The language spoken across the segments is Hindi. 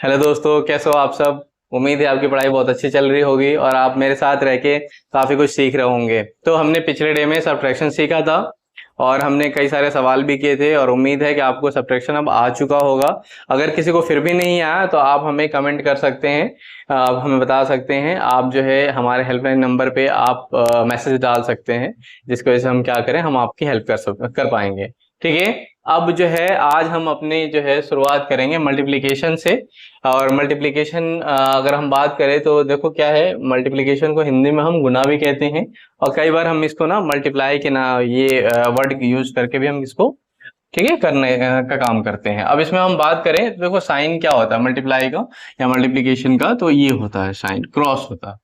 हेलो दोस्तों, कैसे हो आप सब। उम्मीद है आपकी पढ़ाई बहुत अच्छी चल रही होगी और आप मेरे साथ रह के काफ़ी कुछ सीख रहे होंगे। तो हमने पिछले डे में सब्ट्रैक्शन सीखा था और हमने कई सारे सवाल भी किए थे और उम्मीद है कि आपको सब्ट्रैक्शन अब आ चुका होगा। अगर किसी को फिर भी नहीं आया तो आप हमें कमेंट कर सकते हैं, आप हमें बता सकते हैं। आप जो है हमारे हेल्पलाइन नंबर पे आप मैसेज डाल सकते हैं, जिसकी वजह से हम क्या करें, हम आपकी हेल्प कर पाएंगे। ठीक है। अब जो है आज हम अपनी जो है शुरुआत करेंगे मल्टीप्लिकेशन से। और मल्टीप्लिकेशन अगर हम बात करें तो देखो क्या है, मल्टीप्लिकेशन को हिंदी में हम गुना भी कहते हैं और कई बार हम इसको ना मल्टीप्लाई के ना ये वर्ड यूज करके भी हम इसको ठीक है करने का काम करते हैं। अब इसमें हम बात करें तो देखो साइन क्या होता है मल्टीप्लाई का या मल्टीप्लिकेशन का, तो ये होता है साइन, क्रॉस होता है।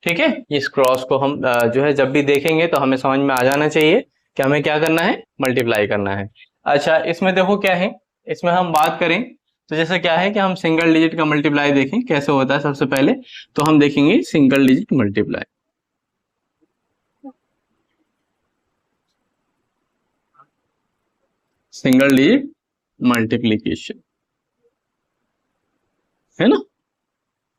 ठीक है। इस क्रॉस को हम जो है जब भी देखेंगे तो हमें समझ में आ जाना चाहिए कि हमें क्या करना है, मल्टीप्लाई करना है। अच्छा, इसमें देखो क्या है, इसमें हम बात करें तो जैसे क्या है कि हम सिंगल डिजिट का मल्टीप्लाई देखें कैसे होता है। सबसे पहले तो हम देखेंगे single digit multiply. Single digit multiplication है ना।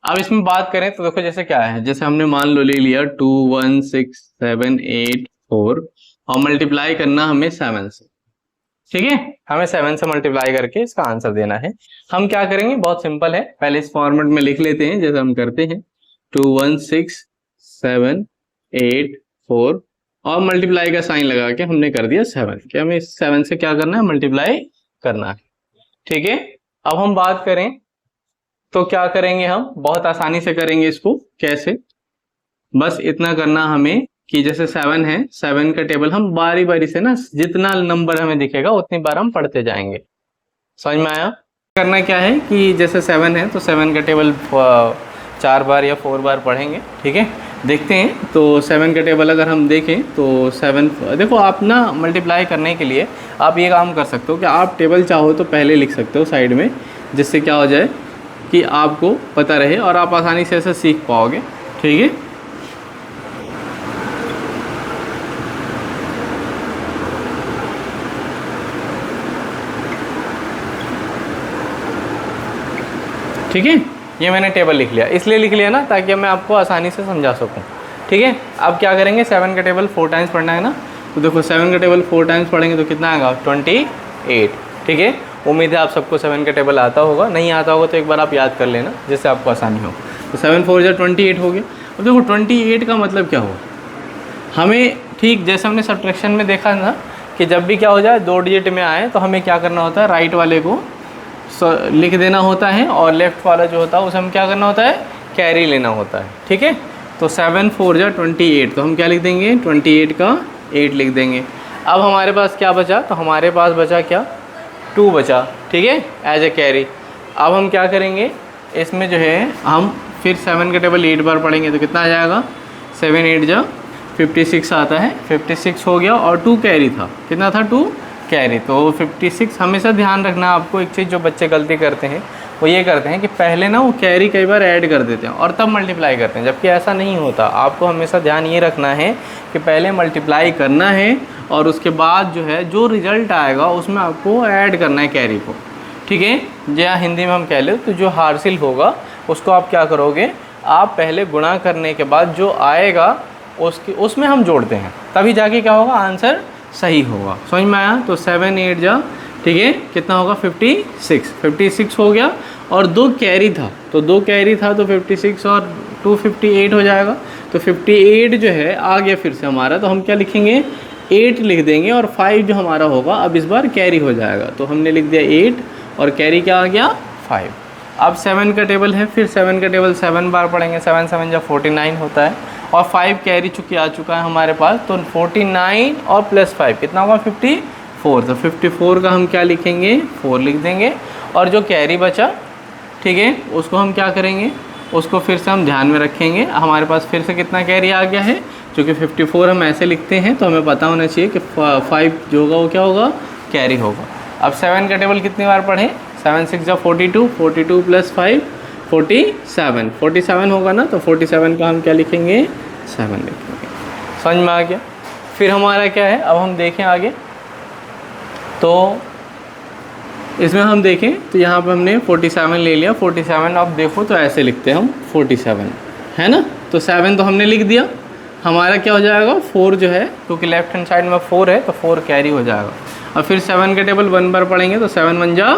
अब इसमें बात करें तो देखो जैसे क्या है, जैसे हमने मान लो ले लिया 2 1 6 7 8 4 और मल्टीप्लाई करना हमें 7 से। ठीक है, हमें 7 से मल्टीप्लाई करके इसका आंसर देना है। हम क्या करेंगे, बहुत सिंपल है, पहले इस फॉर्मेट में लिख लेते हैं जैसे हम करते हैं। 2 1 6 7 8 4 और मल्टीप्लाई का साइन लगा के हमने कर दिया 7, कि हमें 7 से क्या करना है, मल्टीप्लाई करना है। ठीक है। अब हम बात करें तो क्या करेंगे, हम बहुत आसानी से करेंगे इसको। कैसे, बस इतना करना हमें कि जैसे 7 है, 7 का टेबल हम बारी बारी से ना जितना नंबर हमें दिखेगा उतनी बार हम पढ़ते जाएंगे। समझ में आया। करना क्या है कि जैसे 7 है तो 7 का टेबल 4 बार या 4 बार पढ़ेंगे। ठीक है, देखते हैं। तो 7 का टेबल अगर हम देखें तो 7 देखो, आप ना मल्टीप्लाई करने के लिए आप ये काम कर सकते हो कि आप टेबल चाहो तो पहले लिख सकते हो साइड में, जिससे क्या हो जाए कि आपको पता रहे और आप आसानी से ऐसे सीख पाओगे। ठीक है। ठीक है, ये मैंने टेबल लिख लिया, इसलिए लिख लिया ना ताकि मैं आपको आसानी से समझा सकूं। ठीक है। अब क्या करेंगे, 7 का टेबल 4 टाइम्स पढ़ना है ना, तो देखो 7 का टेबल 4 टाइम्स पढ़ेंगे तो कितना आएगा, 28। ठीक है। उम्मीद है आप सबको 7 का टेबल आता होगा, नहीं आता होगा तो एक बार आप याद कर लेना जिससे आपको आसानी हो। तो 7 4 जा 28 हो गया। अब देखो 28 का मतलब क्या हुआ हमें, ठीक जैसे हमने सब्ट्रैक्शन में देखा ना कि जब भी क्या हो जाए 2 डिजिट में आए तो हमें क्या करना होता है, राइट वाले को लिख देना होता है और लेफ्ट वाला जो होता है उसे हम क्या करना होता है, कैरी लेना होता है। ठीक है। तो 7 4 जा 28, तो हम क्या लिख देंगे, 28 का 8 लिख देंगे। अब हमारे पास क्या बचा, तो हमारे पास बचा क्या, 2 बचा। ठीक है, एज ए कैरी। अब हम क्या करेंगे, इसमें जो है हम फिर 7 का टेबल 8 बार पढ़ेंगे तो कितना आ जाएगा, 7 8 जा 56 आता है, 56 हो गया और 2 कैरी था, कितना था, 2 कैरी। तो 56। हमेशा ध्यान रखना आपको एक चीज़, जो बच्चे गलती करते हैं वो ये करते हैं कि पहले ना वो कैरी कई बार ऐड कर देते हैं और तब मल्टीप्लाई करते हैं, जबकि ऐसा नहीं होता। आपको हमेशा ध्यान ये रखना है कि पहले मल्टीप्लाई करना है और उसके बाद जो है जो रिजल्ट आएगा उसमें आपको ऐड करना है कैरी को। ठीक है। या हिंदी में हम कह ले तो जो हासिल होगा उसको आप क्या करोगे, आप पहले गुणा करने के बाद जो आएगा उसमें हम जोड़ते हैं, तभी जाके क्या होगा, आंसर सही होगा। समझ में आया। तो 7 8 जा, ठीक है, कितना होगा, 56 हो गया और 2 कैरी था, तो 2 कैरी था तो 56 और 2 58 हो जाएगा। तो 58 जो है आ गया फिर से हमारा, तो हम क्या लिखेंगे, 8 लिख देंगे और 5 जो हमारा होगा अब इस बार कैरी हो जाएगा। तो हमने लिख दिया 8 और कैरी क्या आ गया, 5। अब 7 का टेबल है, फिर 7 का टेबल 7 बार पढ़ेंगे, 7 7 जा 49 होता है और 5 कैरी चुकी आ चुका है हमारे पास। तो 49 और प्लस 5 कितना होगा, 54। तो 54 का हम क्या लिखेंगे, 4 लिख देंगे और जो कैरी बचा, ठीक है, उसको हम क्या करेंगे, उसको फिर से हम ध्यान में रखेंगे। हमारे पास फिर से कितना कैरी आ गया है, क्योंकि 54 हम ऐसे लिखते हैं तो हमें पता होना चाहिए कि 5 जो होगा वो क्या होगा, कैरी होगा। अब 7 का टेबल कितनी बार पढ़ें, 7 6 जा 42, 42 प्लस 5 47 होगा ना, तो 47 का हम क्या लिखेंगे, 7 लिखेंगे। समझ में आ गया। फिर हमारा क्या है, अब हम देखें आगे तो इसमें हम देखें तो यहाँ पे हमने 47 ले लिया। 47 आप देखो तो ऐसे लिखते हैं हम 47, है ना। तो 7 तो हमने लिख दिया। हमारा क्या हो जाएगा 4 जो है, क्योंकि लेफ्ट हैंड साइड में 4 है तो 4 कैरी हो जाएगा। और फिर 7 का टेबल 1 बार पढ़ेंगे तो 7 1 जा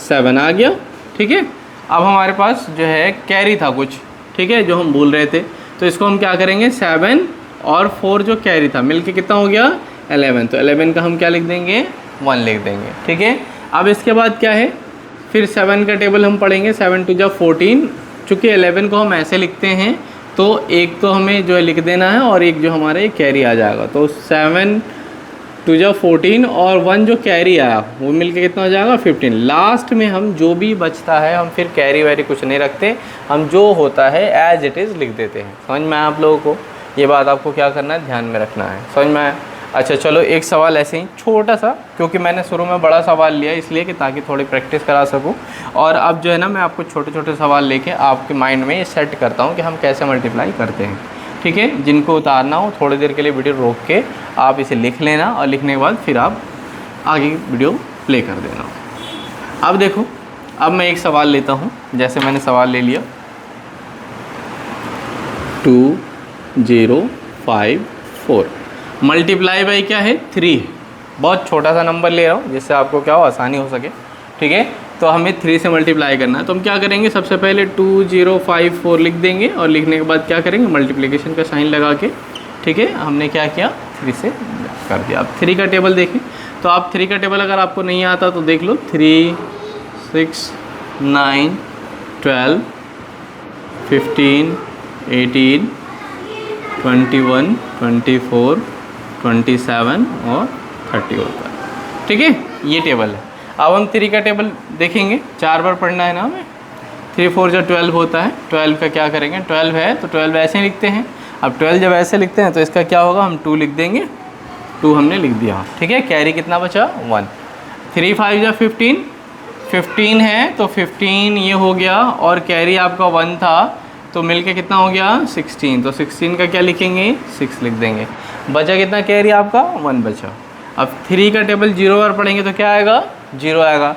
7 आ गया। ठीक है, अब हमारे पास जो है कैरी था कुछ, ठीक है, जो हम भूल रहे थे, तो इसको हम क्या करेंगे 7 और 4 जो कैरी था मिलके कितना हो गया 11। तो 11 का हम क्या लिख देंगे 1 लिख देंगे। ठीक है, अब इसके बाद क्या है, फिर 7 का टेबल हम पढ़ेंगे। 7 2 जा 14। चूँकि 11 को हम ऐसे लिखते हैं तो एक तो हमें जो है लिख देना है और एक जो हमारा ये कैरी आ जाएगा। तो 7 2 जा 14 और 1 जो कैरी आया वो मिलके कितना हो जाएगा 15। लास्ट में हम जो भी बचता है हम फिर कैरी वैरी कुछ नहीं रखते, हम जो होता है एज इट इज़ लिख देते हैं। समझ में आया आप लोगों को? ये बात आपको क्या करना है, ध्यान में रखना है। समझ में आया? अच्छा चलो एक सवाल ऐसे ही छोटा सा, क्योंकि मैंने शुरू में बड़ा सवाल लिया इसलिए कि ताकि थोड़ी प्रैक्टिस करा सकूं। और अब जो है ना मैं आपको छोटे छोटे सवाल लेके आपके माइंड में ये सेट करता हूं कि हम कैसे मल्टीप्लाई करते हैं। ठीक है, जिनको उतारना हो थोड़ी देर के लिए वीडियो रोक के आप इसे लिख लेना और लिखने के बाद फिर आप आगे वीडियो प्ले कर देना। अब देखो, अब मैं एक सवाल लेता हूँ। जैसे मैंने सवाल ले लिया 2 0 5 4 मल्टीप्लाई बाई क्या है 3 है। बहुत छोटा सा नंबर ले रहा हूँ जिससे आपको क्या हो आसानी हो सके। ठीक है, तो हमें 3 से मल्टीप्लाई करना है। तो हम क्या करेंगे, सबसे पहले 2 0 5 4 लिख देंगे और लिखने के बाद क्या करेंगे मल्टीप्लिकेशन का साइन लगा के। ठीक है, हमने क्या किया 3 से कर दिया। अब 3 का टेबल देखें तो आप 3 का टेबल अगर आपको नहीं आता तो देख लो 3 6 9 12 15 18 21 24 27 और 30 होता है। ठीक है, ये टेबल है। अब हम 3 का टेबल देखेंगे, 4 बार पढ़ना है ना हमें। 3 4 जो 12 होता है, 12 का क्या करेंगे, 12 है तो 12 ऐसे लिखते हैं। अब 12 जब ऐसे लिखते हैं तो इसका क्या होगा, हम 2 लिख देंगे। 2 हमने लिख दिया। ठीक है, कैरी कितना बचा 1। 3 5 जा 15, 15 है तो 15 ये हो गया और कैरी आपका 1 था तो मिलके कितना हो गया 16। तो 16 का क्या लिखेंगे 6 लिख देंगे। बचा कितना कैरी आपका 1 बचा। अब 3 का टेबल 0 बार पढ़ेंगे तो क्या आएगा 0 आएगा।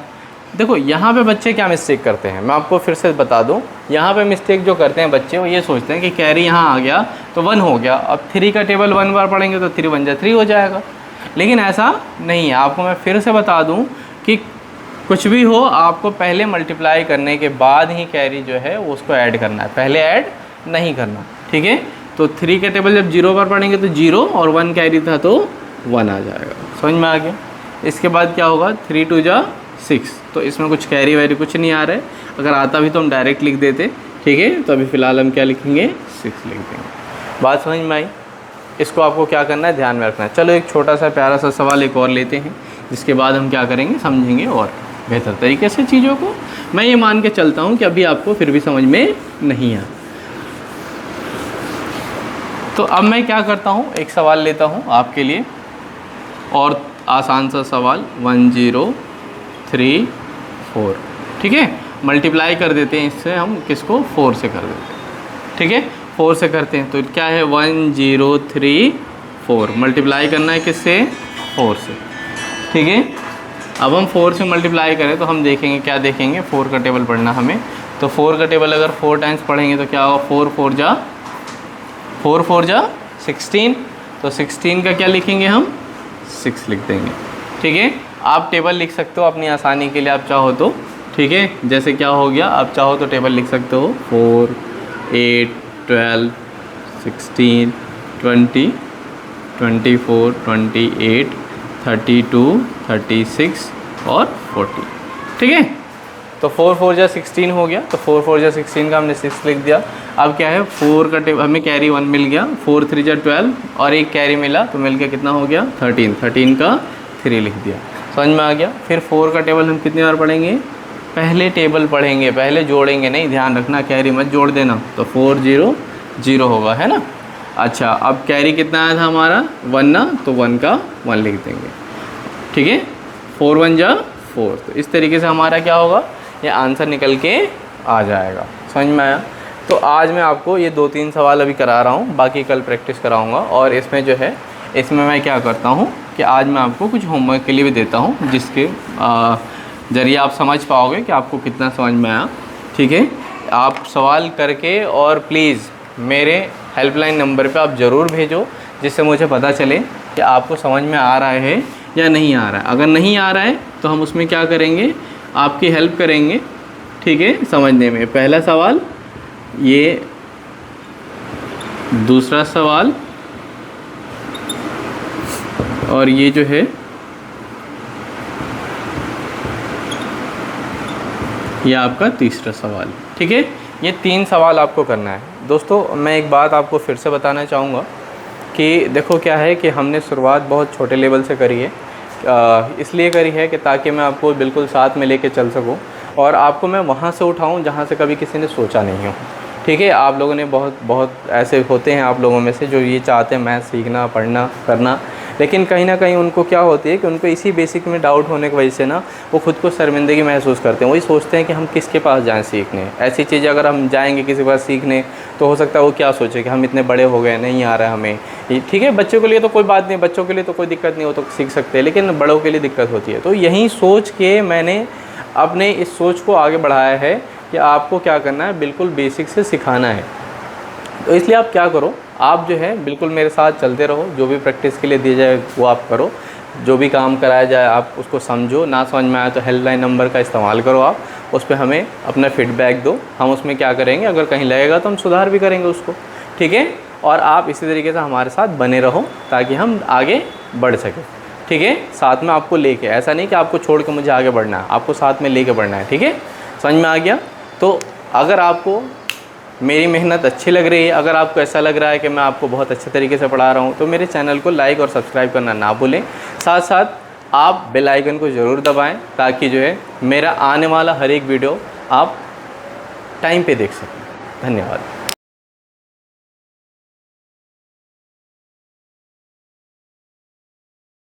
देखो यहाँ पे बच्चे क्या मिस्टेक करते हैं, मैं आपको फिर से बता दूँ। यहाँ पे मिस्टेक जो करते हैं बच्चे वो ये सोचते हैं कि कैरी यहाँ आ गया तो 1 हो गया। अब 3 का टेबल 1 बार पढ़ेंगे तो 3 1 जा 3 हो जाएगा। लेकिन ऐसा नहीं है। आपको मैं फिर से बता दूँ कि कुछ भी हो आपको पहले मल्टीप्लाई करने के बाद ही कैरी जो है वो उसको ऐड करना है, पहले ऐड नहीं करना। ठीक है, तो 3 का टेबल जब 0 बार पढ़ेंगे तो 0 और 1 कैरी था तो 1 आ जाएगा। समझ में आ गया? इसके बाद क्या होगा 3 2 जा 6। तो इसमें कुछ कैरी वैरी कुछ नहीं आ रहा है। अगर आता भी तो हम डायरेक्ट लिख देते। ठीक है, तो अभी फ़िलहाल हम क्या लिखेंगे 6 लिख देंगे। बात समझ में आई? इसको आपको क्या करना है, ध्यान में रखना है। चलो एक छोटा सा प्यारा सा सवाल एक और लेते हैं, जिसके बाद हम क्या करेंगे समझेंगे और बेहतर तरीके से चीज़ों को। मैं ये मान के चलता हूँ कि अभी आपको फिर भी समझ में नहीं आया। तो अब मैं क्या करता हूँ, एक सवाल लेता हूँ आपके लिए और आसान सा सवाल 1 0 3 4। ठीक है, मल्टीप्लाई कर देते हैं इससे, हम किसको 4 से कर देते हैं। ठीक है, 4 से करते हैं तो क्या है 1 0 3 4 मल्टीप्लाई करना है किससे 4 से। ठीक है, अब हम 4 से मल्टीप्लाई करें तो हम देखेंगे, क्या देखेंगे 4 का टेबल पढ़ना हमें। तो 4 का टेबल अगर 4 टाइम्स पढ़ेंगे तो क्या होगा 4 4 जा 16। तो 16 का क्या लिखेंगे हम 6 लिख देंगे। ठीक है, आप टेबल लिख सकते हो अपनी आसानी के लिए आप चाहो तो। ठीक है, जैसे क्या हो गया, आप चाहो तो टेबल लिख सकते हो 4 8 12 16 20 24 28 32 36 और 40। ठीक है, तो 4 4 जा 16 हो गया। तो 4 4 जा 16 का हमने 6 लिख दिया। अब क्या है 4 का टेबल हमें कैरी 1 मिल गया। 4 3 जा 12 और एक कैरी मिला तो मिल के कितना हो गया 13। 13 का 3 लिख दिया। समझ में आ गया? फिर 4 का टेबल हम कितनी बार पढ़ेंगे, पहले टेबल पढ़ेंगे, पहले जोड़ेंगे नहीं, ध्यान रखना कैरी मत जोड़ देना। तो 4 0 0 होगा, है ना। अच्छा, अब कैरी कितना आया था हमारा 1 ना, तो 1 का 1 लिख देंगे। ठीक है, 4 1 जा 4। तो इस तरीके से हमारा क्या होगा, ये आंसर निकल के आ जाएगा। समझ में आया? तो आज मैं आपको ये 2-3 सवाल अभी करा रहा हूँ, बाकी कल प्रैक्टिस कराऊँगा। और इसमें जो है, इसमें मैं क्या करता हूँ कि आज मैं आपको कुछ होमवर्क के लिए भी देता हूँ, जिसके ज़रिए आप समझ पाओगे कि आपको कितना समझ में आया। ठीक है, आप सवाल करके और प्लीज़ मेरे हेल्पलाइन नंबर पे आप ज़रूर भेजो, जिससे मुझे पता चले कि आपको समझ में आ रहा है या नहीं आ रहा है। अगर नहीं आ रहा है तो हम उसमें क्या करेंगे, आपकी हेल्प करेंगे। ठीक है, समझने में। पहला सवाल ये, दूसरा सवाल, और ये जो है ये आपका तीसरा सवाल। ठीक है, ये 3 सवाल आपको करना है। दोस्तों मैं एक बात आपको फिर से बताना चाहूँगा कि देखो क्या है कि हमने शुरुआत बहुत छोटे लेवल से करी है, इसलिए करी है कि ताकि मैं आपको बिल्कुल साथ में लेके चल सकूं और आपको मैं वहाँ से उठाऊं जहाँ से कभी किसी ने सोचा नहीं हो। ठीक है, आप लोगों ने बहुत ऐसे होते हैं आप लोगों में से जो ये चाहते हैं मैथ सीखना, पढ़ना, करना, लेकिन कहीं ना कहीं उनको क्या होती है कि उनको इसी बेसिक में डाउट होने की वजह से ना वो खुद को शर्मिंदगी महसूस करते हैं। वही सोचते हैं कि हम किसके पास जाएं सीखने। ऐसी चीज़ें अगर हम जाएंगे किसी के पास सीखने तो हो सकता है वो क्या सोचे कि हम इतने बड़े हो गए, नहीं आ रहा है हमें। ठीक है, बच्चों के लिए तो कोई बात नहीं, बच्चों के लिए तो कोई दिक्कत नहीं, हो तो सीख सकते हैं, लेकिन बड़ों के लिए दिक्कत होती है। तो यही सोच के मैंने अपने इस सोच को आगे बढ़ाया है कि आपको क्या करना है, बिल्कुल बेसिक से सिखाना है। तो इसलिए आप क्या करो, आप जो है बिल्कुल मेरे साथ चलते रहो, जो भी प्रैक्टिस के लिए दिया जाए वो आप करो, जो भी काम कराया जाए आप उसको समझो। ना समझ में आए तो हेल्पलाइन नंबर का इस्तेमाल करो, आप उस पर हमें अपना फीडबैक दो। हम उसमें क्या करेंगे, अगर कहीं लगेगा तो हम सुधार भी करेंगे उसको। ठीक है, और आप इसी तरीके से हमारे साथ बने रहो ताकि हम आगे बढ़ सकें। ठीक है, साथ में आपको लेके, ऐसा नहीं कि आपको छोड़ के मुझे आगे बढ़ना है, आपको साथ में लेके बढ़ना है। ठीक है, समझ में आ गया? तो अगर आपको मेरी मेहनत अच्छी लग रही है, अगर आपको ऐसा लग रहा है कि मैं आपको बहुत अच्छे तरीके से पढ़ा रहा हूँ, तो मेरे चैनल को लाइक और सब्सक्राइब करना ना भूलें। साथ साथ आप बेल आइकन को ज़रूर दबाएं ताकि जो है मेरा आने वाला हर एक वीडियो आप टाइम पे देख सकें। धन्यवाद।